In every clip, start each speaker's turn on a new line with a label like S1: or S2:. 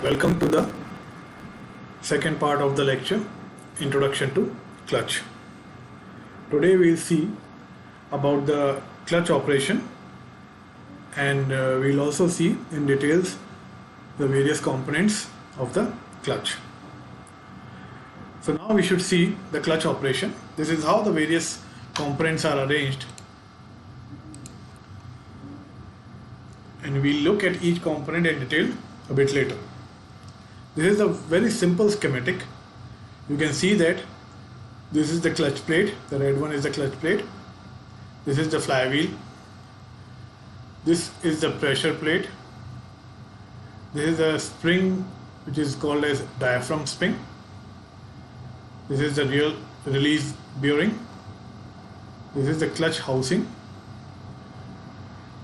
S1: Welcome to the second part of the lecture, Introduction to Clutch. Today we'll see about the clutch operation, and we'll also see in details the various components of the clutch. So now we should see the clutch operation. This is how the various components are arranged, and we'll look at each component in detail a bit later. This is a very simple schematic. You can see that this is the clutch plate, the red one is the clutch plate. This is the flywheel. This is the pressure plate. This is the spring which is called as diaphragm spring. This is the real release bearing. This is the clutch housing.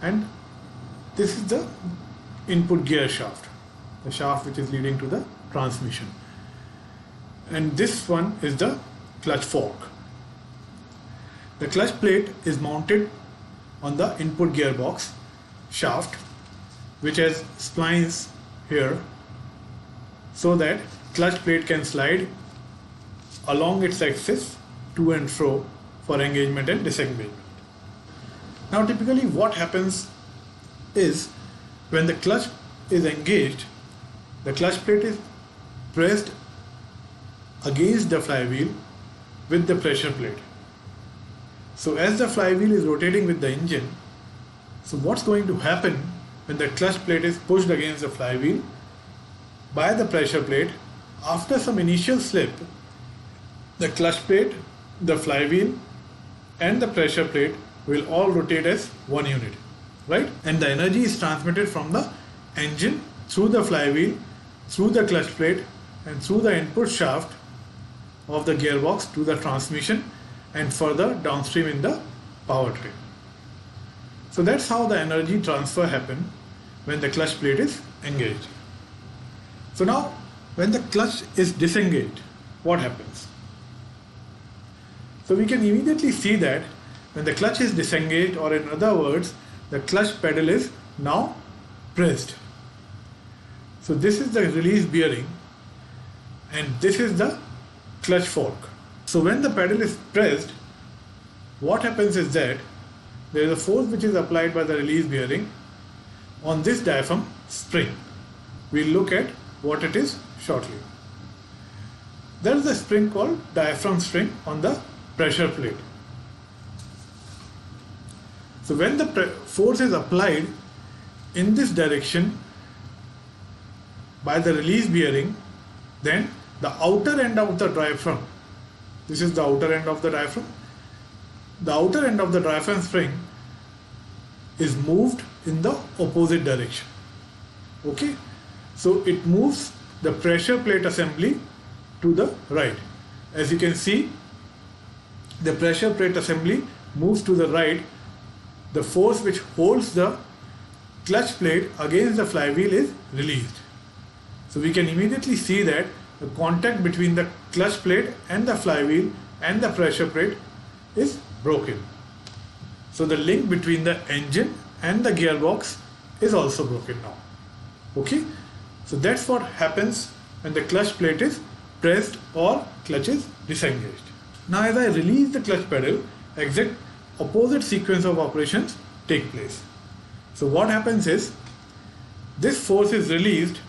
S1: And this is the input gear shaft, the shaft which is leading to the transmission. And this one is the clutch fork. The clutch plate is mounted on the input gearbox shaft, which has splines here, so that clutch plate can slide along its axis to and fro for engagement and disengagement. Now typically what happens is, when the clutch is engaged, the clutch plate is pressed against the flywheel with the pressure plate. So as the flywheel is rotating with the engine, so what's going to happen when the clutch plate is pushed against the flywheel by the pressure plate? After some initial slip, the clutch plate, the flywheel and the pressure plate will all rotate as one unit, right? And the energy is transmitted from the engine through the flywheel, through the clutch plate and through the input shaft of the gearbox to the transmission and further downstream in the powertrain. So that's how the energy transfer happens when the clutch plate is engaged. So now when the clutch is disengaged, what happens? So we can immediately see that when the clutch is disengaged, or in other words, the clutch pedal is now pressed. So this is the release bearing and this is the clutch fork. So when the pedal is pressed, what happens is that there is a force which is applied by the release bearing on this diaphragm spring. We'll look at what it is shortly. There is a spring called diaphragm spring on the pressure plate. So when the force is applied in this direction by the release bearing, then the outer end of the diaphragm, this is the outer end of the diaphragm, the outer end of the diaphragm spring is moved in the opposite direction. Okay, so it moves the pressure plate assembly to the right. As you can see, the pressure plate assembly moves to the right. The force which holds the clutch plate against the flywheel is released. So we can immediately see that the contact between the clutch plate and the flywheel and the pressure plate is broken. So the link between the engine and the gearbox is also broken now. Okay, so that's what happens when the clutch plate is pressed or clutch is disengaged. Now as I release the clutch pedal, exact opposite sequence of operations take place. So what happens is, this force is released.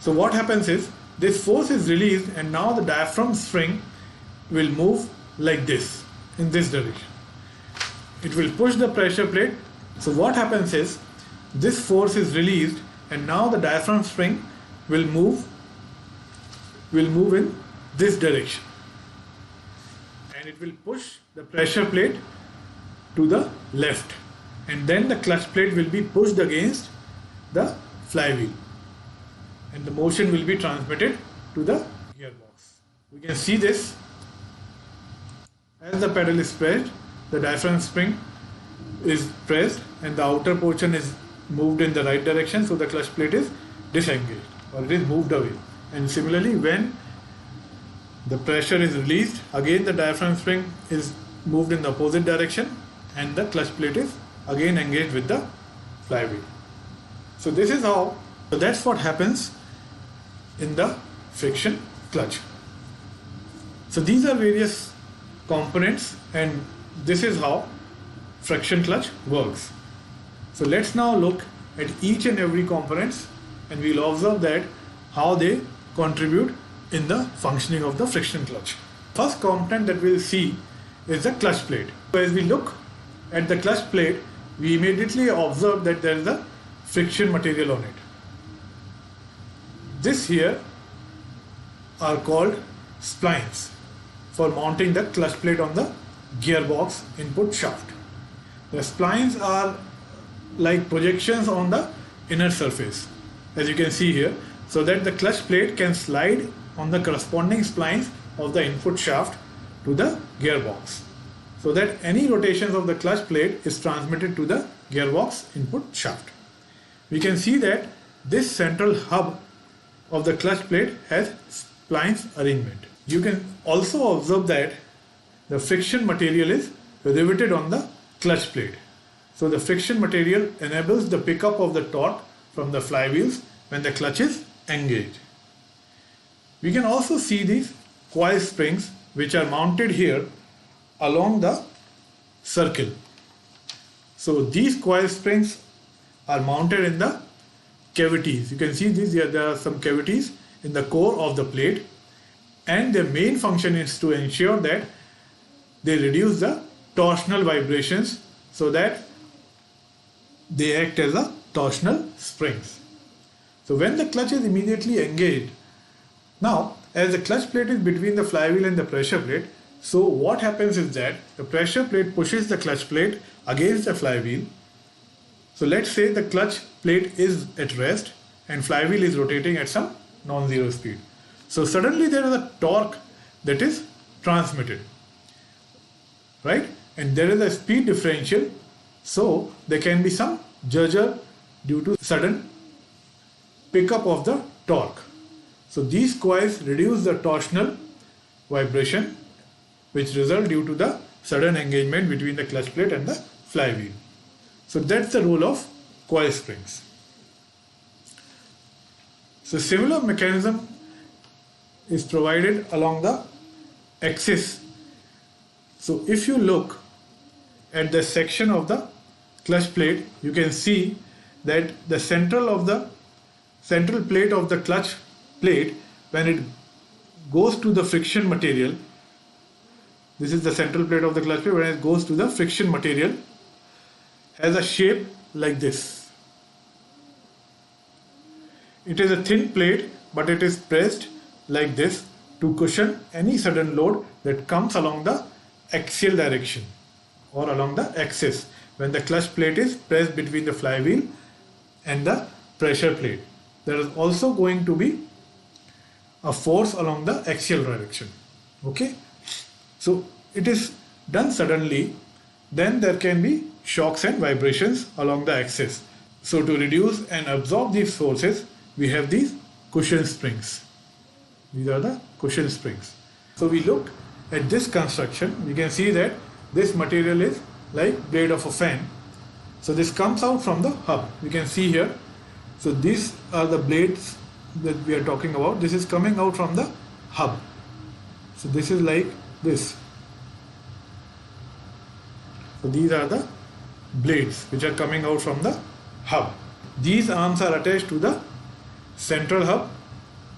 S1: So what happens is, this force is released and now the diaphragm spring will move like this, in this direction. It will push the pressure plate. So what happens is, this force is released and now the diaphragm spring will move in this direction. And it will push the pressure plate to the left. And then the clutch plate will be pushed against the flywheel. And the motion will be transmitted to the gearbox. We can see this. As the pedal is pressed, the diaphragm spring is pressed and the outer portion is moved in the right direction, so the clutch plate is disengaged or it is moved away. And similarly, when the pressure is released, again the diaphragm spring is moved in the opposite direction and the clutch plate is again engaged with the flywheel. So this is how, so that's what happens in the friction clutch. So these are various components, and this is how friction clutch works. So let's now look at each and every components, and we'll observe that how they contribute in the functioning of the friction clutch. First component that we'll see is the clutch plate. So as we look at the clutch plate, we immediately observe that there is a friction material on it. This here are called splines for mounting the clutch plate on the gearbox input shaft. The splines are like projections on the inner surface, as you can see here, so that the clutch plate can slide on the corresponding splines of the input shaft to the gearbox, so that any rotations of the clutch plate is transmitted to the gearbox input shaft. We can see that this central hub of the clutch plate has splines arrangement. You can also observe that the friction material is riveted on the clutch plate. So the friction material enables the pickup of the torque from the flywheels when the clutch is engaged. We can also see these coil springs which are mounted here along the circle. So these coil springs are mounted in the cavities. You can see these, there are some cavities in the core of the plate, and their main function is to ensure that they reduce the torsional vibrations so that they act as a torsional springs. So when the clutch is immediately engaged, now as the clutch plate is between the flywheel and the pressure plate, so what happens is that the pressure plate pushes the clutch plate against the flywheel. So let's say the clutch plate is at rest and flywheel is rotating at some non-zero speed. So suddenly there is a torque that is transmitted, right? And there is a speed differential, so there can be some jerk due to sudden pickup of the torque. So these coils reduce the torsional vibration which result due to the sudden engagement between the clutch plate and the flywheel. So that's the role of coil springs. So similar mechanism is provided along the axis. So if you look at the section of the clutch plate, you can see that the central plate of the clutch plate, when it goes to the friction material, this is the central plate of the clutch plate, when it goes to the friction material, has a shape like this. It is a thin plate, but it is pressed like this to cushion any sudden load that comes along the axial direction or along the axis when the clutch plate is pressed between the flywheel and the pressure plate. There is also going to be a force along the axial direction. Okay, so it is done suddenly, then there can be shocks and vibrations along the axis. So to reduce and absorb these forces, we have these cushion springs. These are the cushion springs. So we look at this construction, we can see that this material is like blade of a fan. So this comes out from the hub. We can see here. So these are the blades that we are talking about. This is coming out from the hub. So this is like this. So these are the blades which are coming out from the hub. These arms are attached to the central hub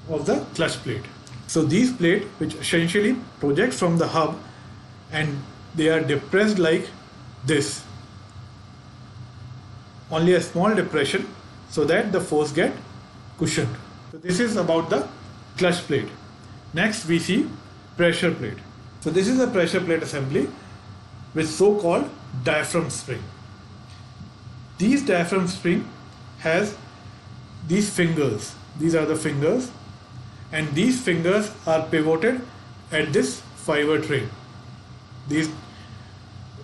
S1: of the clutch plate. So these plates which essentially project from the hub, and they are depressed like this. Only a small depression so that the force get cushioned. So this is about the clutch plate. Next we see pressure plate. So this is a pressure plate assembly with so-called diaphragm spring. These diaphragm spring has these fingers. These are the fingers, and these fingers are pivoted at this fiber tray. These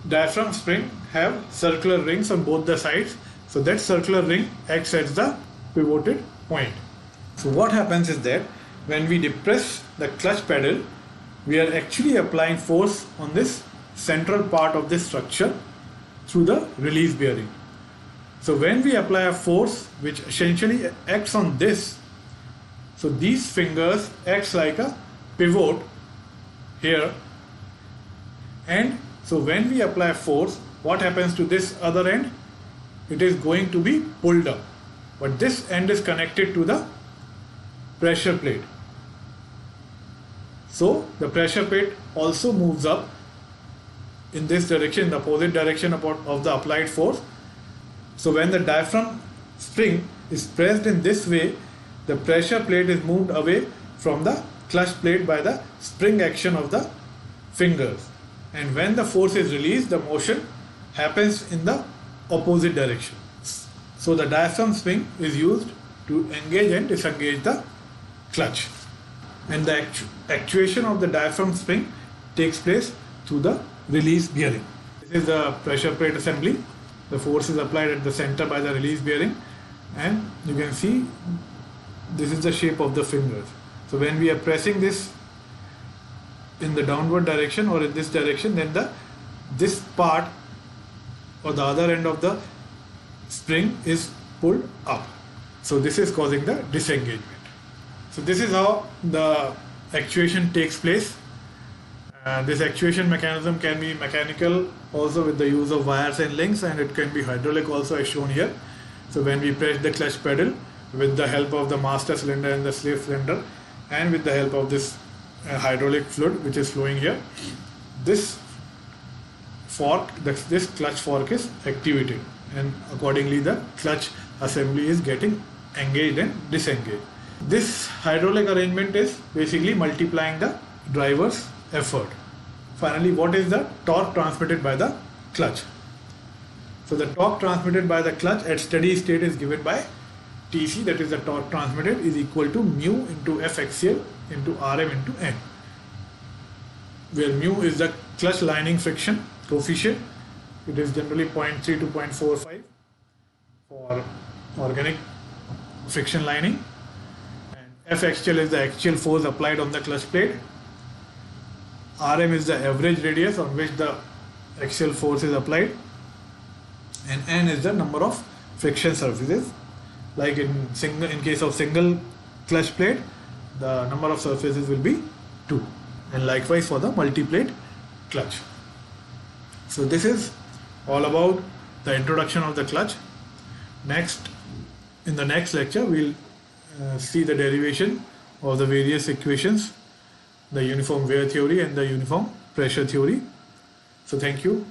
S1: diaphragm spring have circular rings on both the sides, so that circular ring acts as the pivoted point. So what happens is that when we depress the clutch pedal, we are actually applying force on this central part of this structure through the release bearing. So when we apply a force which essentially acts on this, So these fingers acts like a pivot here, and so when we apply force, what happens to this other end? It is going to be pulled up, but this end is connected to the pressure plate. So the pressure plate also moves up in this direction, the opposite direction of the applied force. So when the diaphragm spring is pressed in this way, the pressure plate is moved away from the clutch plate by the spring action of the fingers. And when the force is released, the motion happens in the opposite direction. So the diaphragm spring is used to engage and disengage the clutch. And the actuation of the diaphragm spring takes place through the release bearing. This is the pressure plate assembly. The force is applied at the center by the release bearing, and you can see this is the shape of the fingers. So when we are pressing this in the downward direction or in this direction, then this part or the other end of the spring is pulled up. So this is causing the disengagement. So this is how the actuation takes place. This actuation mechanism can be mechanical also with the use of wires and links, and it can be hydraulic also as shown here. So when we press the clutch pedal with the help of the master cylinder and the slave cylinder, and with the help of this hydraulic fluid which is flowing here, this clutch fork is activated, and accordingly the clutch assembly is getting engaged and disengaged. This hydraulic arrangement is basically multiplying the driver's effort. Finally, what is the torque transmitted by the clutch? So the torque transmitted by the clutch at steady state is given by Tc, that is the torque transmitted, is equal to mu into F axial into Rm into N, where mu is the clutch lining friction coefficient. It is generally 0.3 to 0.45 for organic friction lining, and F axial is the axial force applied on the clutch plate. Rm is the average radius on which the axial force is applied, and N is the number of friction surfaces. Like in case of single clutch plate, the number of surfaces will be 2, and likewise for the multi-plate clutch. So this is all about the introduction of the clutch. In the next lecture, we'll see the derivation of the various equations, the uniform wear theory and the uniform pressure theory. So thank you.